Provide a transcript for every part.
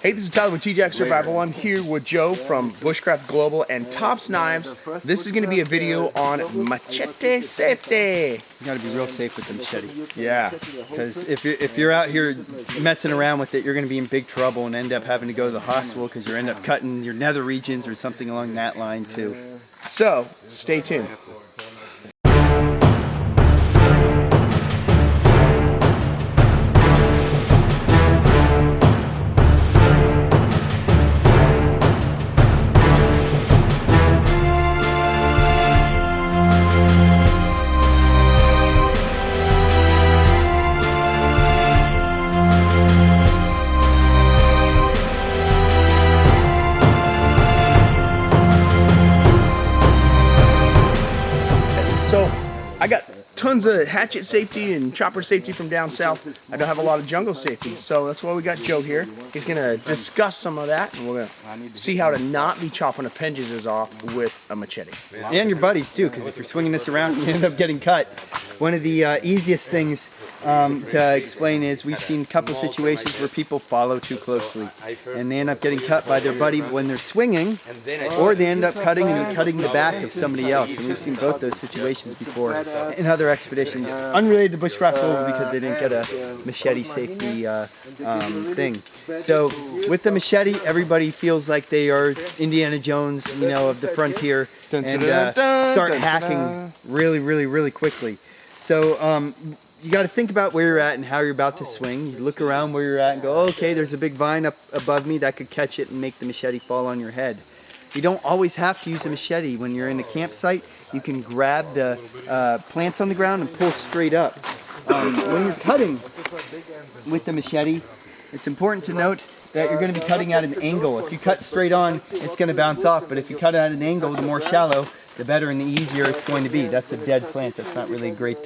Hey, this is Tyler with TJX Survival. I'm here with Joe from Bushcraft Global and Tops Knives. This is going to be a video on Machete Safety. You got to be real safe with the machete. Yeah. Because if you're out here messing around with it, you're going to be in big trouble and end up having to go to the hospital because you end up cutting your nether regions or something along that line too. So, stay tuned. So, I got tons of hatchet safety and chopper safety from down south. I don't have a lot of jungle safety, so that's why we got Joe here. He's gonna discuss some of that, and we're gonna see how to not be chopping appendages off with a machete. And your buddies too, because if you're swinging this around, you end up getting cut. One of the easiest things to explain is we've seen a couple of situations where people follow too closely and they end up getting cut by their buddy when they're swinging, or they end up cutting the back of somebody else. And we've seen both those situations before in other expeditions, unrelated to Bushcraft Global, because they didn't get a machete safety thing. So with the machete, everybody feels like they are Indiana Jones, you know, of the frontier, and start hacking really quickly. So you got to think about where you're at and how you're about to swing. You look around where you're at and go, oh, okay, there's a big vine up above me that could catch it and make the machete fall on your head. You don't always have to use a machete. When you're in a campsite, you can grab the plants on the ground and pull straight up. When you're cutting with the machete, it's important to note that you're going to be cutting at an angle. If you cut straight on, it's going to bounce off, but if you cut at an angle, the more shallow, the better and the easier it's going to be. That's a dead plant. That's not really a great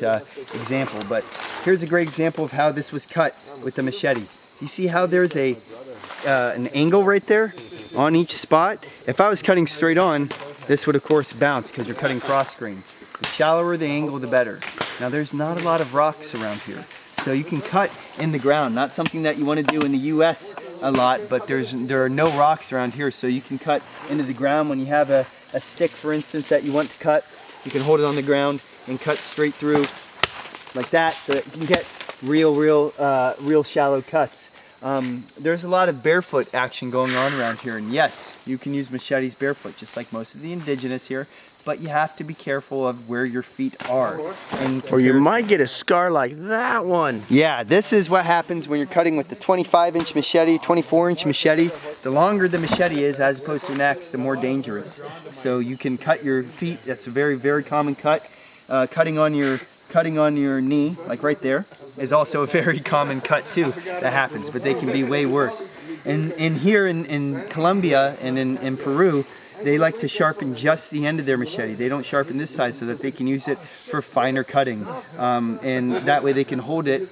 example, but here's a great example of how this was cut with the machete. You see how there's an angle right there on each spot? If I was cutting straight on, this would of course bounce because you're cutting cross grain. The shallower the angle, the better. Now there's not a lot of rocks around here, so you can cut in the ground. Not something that you want to do in the US a lot, but there are no rocks around here, so you can cut into the ground. When you have a stick, for instance, that you want to cut, you can hold it on the ground and cut straight through like that, so that you can get real shallow cuts. There's a lot of barefoot action going on around here, and yes, you can use machetes barefoot, just like most of the indigenous here, but you have to be careful of where your feet are. Or you might get a scar like that one. Yeah, this is what happens when you're cutting with the 25-inch machete, 24-inch machete. The longer the machete is, as opposed to an axe, the more dangerous. So you can cut your feet. That's a very common cut. Cutting on your knee, like right there, is also a very common cut too that happens, but they can be way worse. And here in Colombia and in Peru, they like to sharpen just the end of their machete. They don't sharpen this side so that they can use it for finer cutting, and that way they can hold it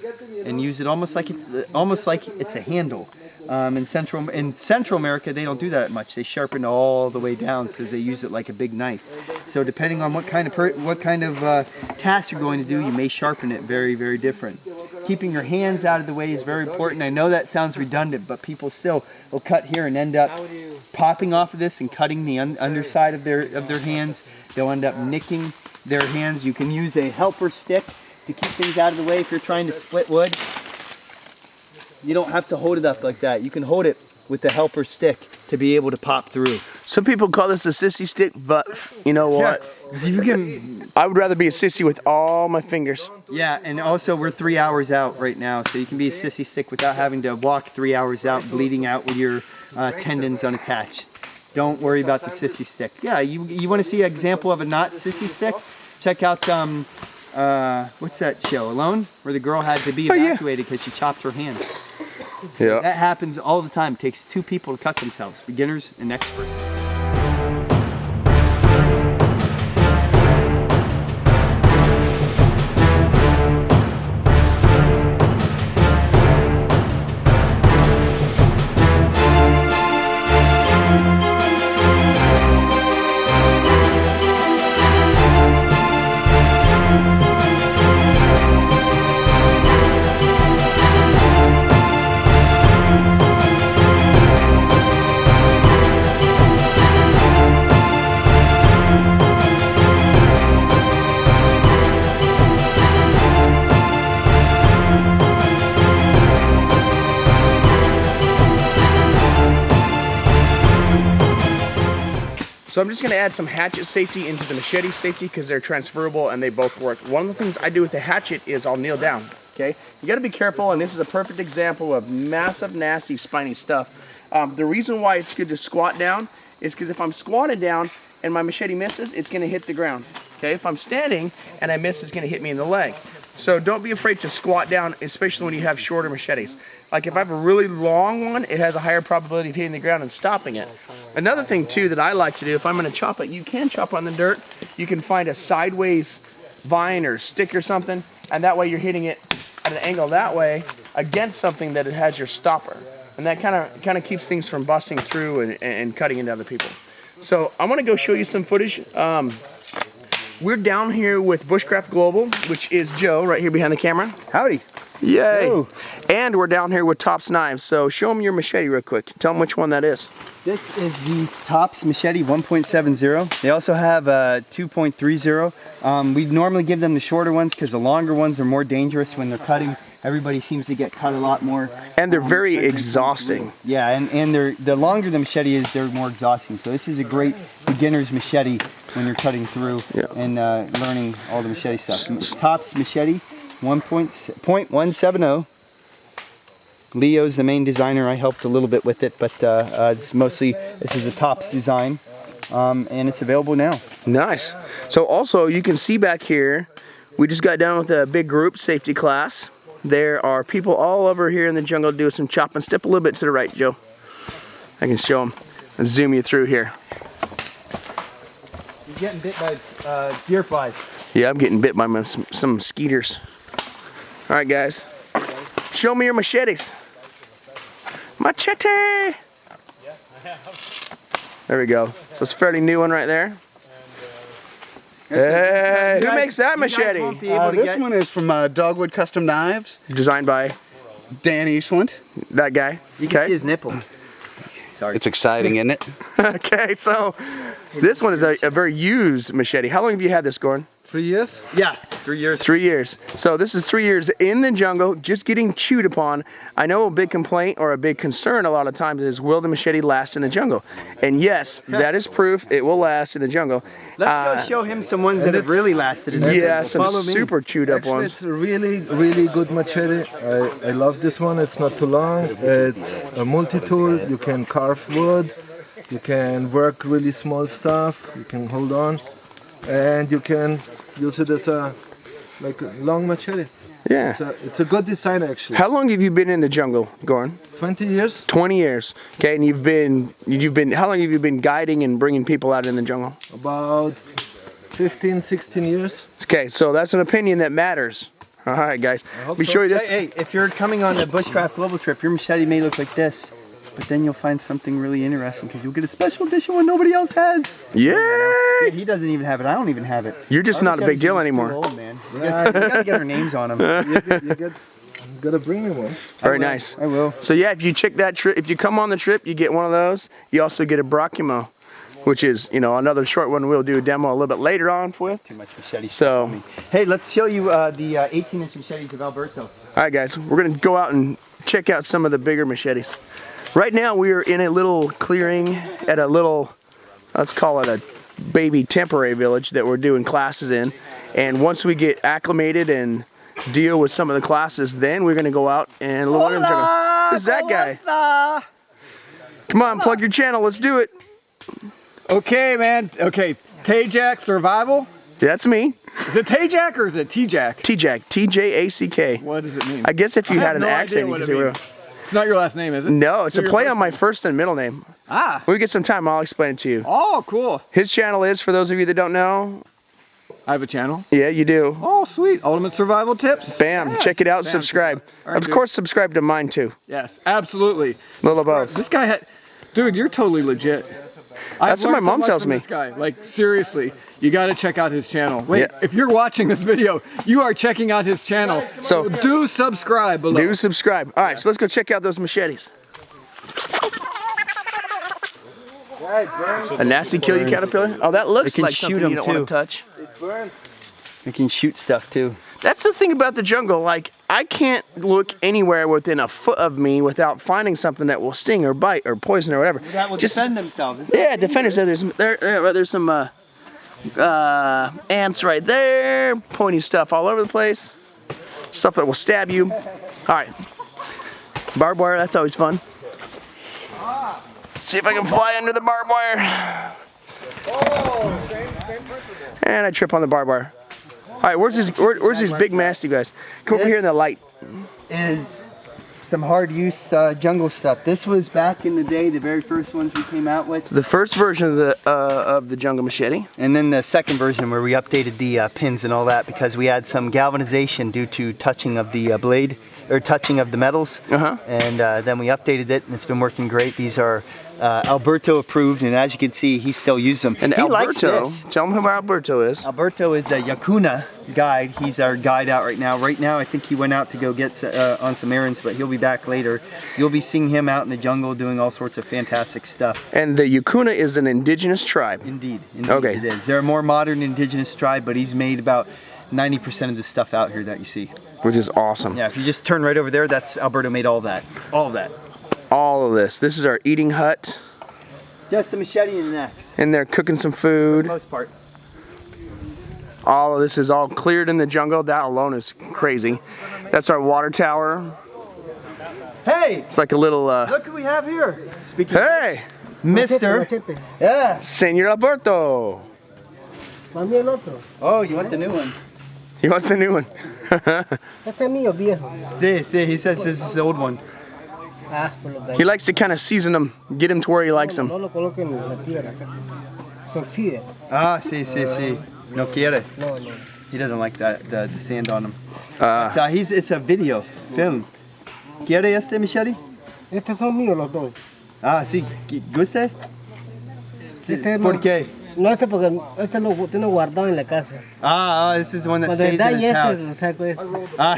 and use it almost like it's a handle. In Central America, they don't do that much. They sharpen all the way down, so they use it like a big knife. So depending on what kind of task you're going to do, you may sharpen it very different. Keeping your hands out of the way is very important. I know that sounds redundant, but people still will cut here and end up popping off of this and cutting the underside of their hands. They'll end up nicking their hands. You can use a helper stick to keep things out of the way if you're trying to split wood. You don't have to hold it up like that. You can hold it with the helper stick to be able to pop through. Some people call this a sissy stick, but you know what? Yeah, I would rather be a sissy with all my fingers. Yeah, and also we're 3 hours out right now, so you can be a sissy stick without having to walk 3 hours out, bleeding out with your tendons unattached. Don't worry about the sissy stick. Yeah, you want to see an example of a not sissy stick? Check out what's that show, Alone, where the girl had to be evacuated because she chopped her hand. Yeah, that happens all the time. It takes two people to cut themselves, beginners and experts. So I'm just gonna add some hatchet safety into the machete safety because they're transferable and they both work. One of the things I do with the hatchet is I'll kneel down, okay? You gotta be careful, and this is a perfect example of massive, nasty, spiny stuff. The reason why it's good to squat down is because if I'm squatted down and my machete misses, it's gonna hit the ground, okay? If I'm standing and I miss, it's gonna hit me in the leg. So don't be afraid to squat down, especially when you have shorter machetes. Like if I have a really long one, it has a higher probability of hitting the ground and stopping it. Another thing too that I like to do, if I'm gonna chop it, you can chop on the dirt. You can find a sideways vine or stick or something, and that way you're hitting it at an angle that way against something that it has your stopper. And that kind of keeps things from busting through and cutting into other people. So I'm gonna go show you some footage. We're down here with Bushcraft Global, which is Joe right here behind the camera. Howdy. Yay. Whoa. And we're down here with Tops Knives. So show them your machete real quick. Tell them which one that is. This is the Tops Machete 1.70. They also have a 2.30. We normally give them the shorter ones because the longer ones are more dangerous when they're cutting. Everybody seems to get cut a lot more. And they're very exhausting. Yeah, and the longer the machete is, they're more exhausting. So this is a great beginner's machete when you're cutting through and learning all the machete stuff. Tops Machete 1.170. Leo's the main designer. I helped a little bit with it, but it's mostly, this is a Tops design, and it's available now. Nice. So also, you can see back here, we just got done with a big group safety class. There are people all over here in the jungle doing some chopping. Step a little bit to the right, Joe. I can show them and zoom you through here. You're getting bit by deer flies. Yeah, I'm getting bit by some mosquitoes. All right, guys. Show me your machetes. Machete! There we go. So it's a fairly new one right there. Hey, who makes that machete? This one is from Dogwood Custom Knives. Designed by Dan Eastland. that guy. You can see his nipple. Sorry. It's exciting, isn't it? Okay, so this one is a very used machete. How long have you had this, Gordon? 3 years? Yeah, 3 years. 3 years. So this is 3 years in the jungle, just getting chewed upon. I know a big complaint or a big concern a lot of times is, will the machete last in the jungle? And yes, that is proof it will last in the jungle. Let's go show him some ones that have really lasted. Yeah, some super chewed up Actually, ones. it's a really, really good machete. I love this one. It's not too long. It's a multi-tool. You can carve wood. You can work really small stuff. You can hold on. And you can use it as a long machete. Yeah. It's a good design, actually. How long have you been in the jungle, Gordon? 20 years. 20 years. Okay, and you've been how long have you been guiding and bringing people out in the jungle? About 15, 16 years. Okay, so that's an opinion that matters. All right, guys. Be sure this. Hey, if you're coming on the Bushcraft Global trip, your machete may look like this, but then you'll find something really interesting because you'll get a special edition one nobody else has. Yeah. He doesn't even have it. I don't even have it. You're just not a big deal anymore. Too old, man. We gotta get our names on them. You gotta bring me one. Very nice. I will. So yeah, if you check that trip, if you come on the trip, you get one of those. You also get a Brachimo, which is, you know, another short one we'll do a demo a little bit later on with. Too much machete. So, hey, let's show you the 18-inch machetes of Alberto. all right, guys, we're gonna go out and check out some of the bigger machetes. Right now, we are in a little clearing at a little, let's call it a baby temporary village that we're doing classes in. And once we get acclimated and deal with some of the classes, then we're gonna go out and a little bit of jungle. Who's that guy? Come on, plug your channel. Let's do it. Okay, man. Okay, T-Jack Survival. That's me. Is it T-Jack or is it T-Jack? T-Jack. T-J-A-C-K. What does it mean? I guess if you I had have an no accent, idea you what could it say, well, means. It's not your last name, is it? no, it's So a your play first on my first and middle name. Ah. When we get some time, I'll explain it to you. Oh, cool. His channel is, for those of you that don't know, I have a channel. yeah, you do. Oh, sweet. Ultimate Survival Tips. Bam, Yeah. check it out, Bam, subscribe. check it out. All right, Of dude. course, subscribe to mine too. Yes, absolutely. Little of both. This guy had, dude, you're totally legit. That's what my mom tells me. This guy, like seriously, you got to check out his channel. Wait, Yeah. if you're watching this video, you are checking out his channel. So- So do subscribe below. Do subscribe. All right, so let's go check out those machetes. A nasty kill you caterpillar? Oh, that looks can like shoot something you 'em don't want too. to touch. We can shoot stuff too. That's the thing about the jungle. Like, I can't look anywhere within a foot of me without finding something that will sting or bite or poison or whatever. That will defend themselves. Yeah, defenders. There's some ants right there, pointy stuff all over the place, stuff that will stab you. All right, barbed wire. That's always fun. See if I can fly under the barbed wire. And I trip on the barbed wire. All right, where's these big nasty guys? Come over here in the light. Is some hard use jungle stuff. This was back in the day, the very first ones we came out with. The first version of the jungle machete. And then the second version where we updated the pins and all that because we had some galvanization due to touching of the blade or touching of the metals. And then we updated it and it's been working great. These are Alberto approved, and as you can see, he still uses them. And he Alberto, likes this. Tell him who Alberto is. Alberto is a Yacuna guide. He's our guide out right now. Right now, I think he went out to go get on some errands, but he'll be back later. You'll be seeing him out in the jungle doing all sorts of fantastic stuff. And the Yacuna is an indigenous tribe. Indeed, Okay. It is. They're a more modern indigenous tribe, but he's made about 90% of the stuff out here that you see. Which is awesome. Yeah, if you just turn right over there, that's Alberto made all that. All of that. All of this. This is our eating hut. Just a machete and an axe. And they're cooking some For food. the most part. All of this is all cleared in the jungle. That alone is crazy. That's our water tower. Hey! It's like a little, Look who we have here. Speaking hey! Mr. Yeah. Senor Alberto. Oh, you want the new one? He wants a new one. See, he says this is the old one. He likes to kind of season them, get him to where he likes them. Ah, sí. No quiere. He doesn't like that, the sand on him. It's a video, film. ¿Quiere este machete? Estos son míos los dos. Ah, sí. ¿Guste? ¿Por qué? No, porque este lo tengo guardado en la casa. This is the one that Cuando stays in his dañe house. este, lo saco este.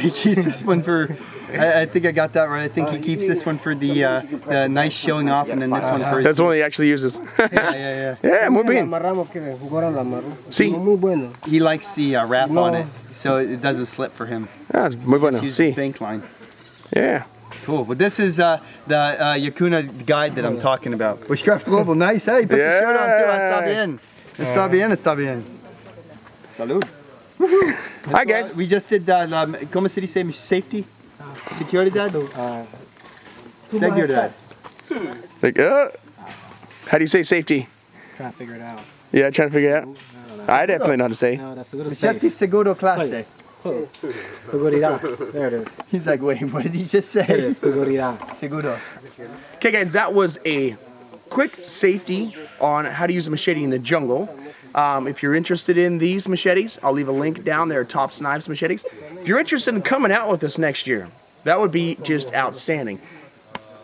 He keeps this one for, I think I got that right. I think he keeps this one for the nice showing off and then this one for his... That's the one he actually uses. Yeah. Yeah, muy Lo bien. amarramos que ahora lo amarro. Sí. Muy bueno. He likes the wrap No. on it, so it doesn't slip for him. Ah, es muy bueno. Use the Sí. bank line. Yeah. Cool. Well, this is the Yacuna guide that I'm talking about. Bushcraft Global. Nice. Hey, put the shirt on too. Está bien. Salud. Hi guys. We just did ¿cómo se dice safety? Seguridad? Seguridad. Like, how do you say safety? Trying to figure it out. Yeah, trying to figure it out. I definitely know how to say. No, that's a good Machete seguro clase. Seguridad. There it is. He's like, wait, what did he just say? There it is. Seguridad. Seguro. Okay, guys, that was a quick safety on how to use a machete in the jungle. If you're interested in these machetes, I'll leave a link down there, Tops Knives Machetes. If you're interested in coming out with us next year, that would be just outstanding.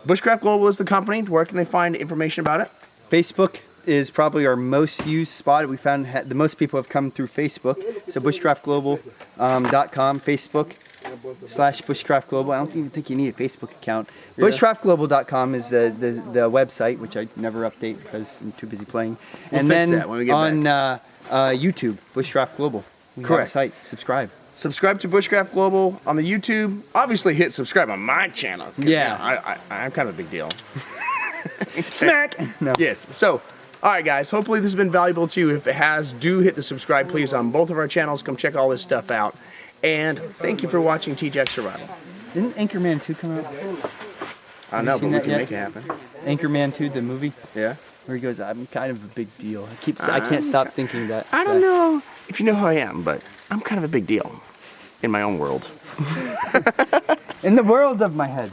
Bushcraft Global is the company. Where can they find information about it? Facebook is probably our most used spot. We found the most people have come through Facebook. So bushcraftglobal.com, Facebook/Bushcraft Global. I don't even think you need a Facebook account. Yeah. Bushcraftglobal.com is the website, which I never update because I'm too busy playing. We'll and fix then that when we get on YouTube, Bushcraft Global. We have a Correct. site. Subscribe. Subscribe to Bushcraft Global on the YouTube. Obviously, hit subscribe on my channel. 'Cause, Yeah. you know, I'm kind of a big deal. Smack! No. Yes. So, all right, guys. Hopefully, this has been valuable to you. If it has, do hit the subscribe, please, on both of our channels. Come check all this stuff out. And thank you for watching TJack Survival. Didn't Anchorman 2 come out? I don't know, but seen we that can yet? make it happen. Anchorman 2, the movie, Yeah. where he goes, I'm kind of a big deal. I can't stop thinking that. I don't know if you know who I am, but I'm kind of a big deal in my own world. In the world of my head.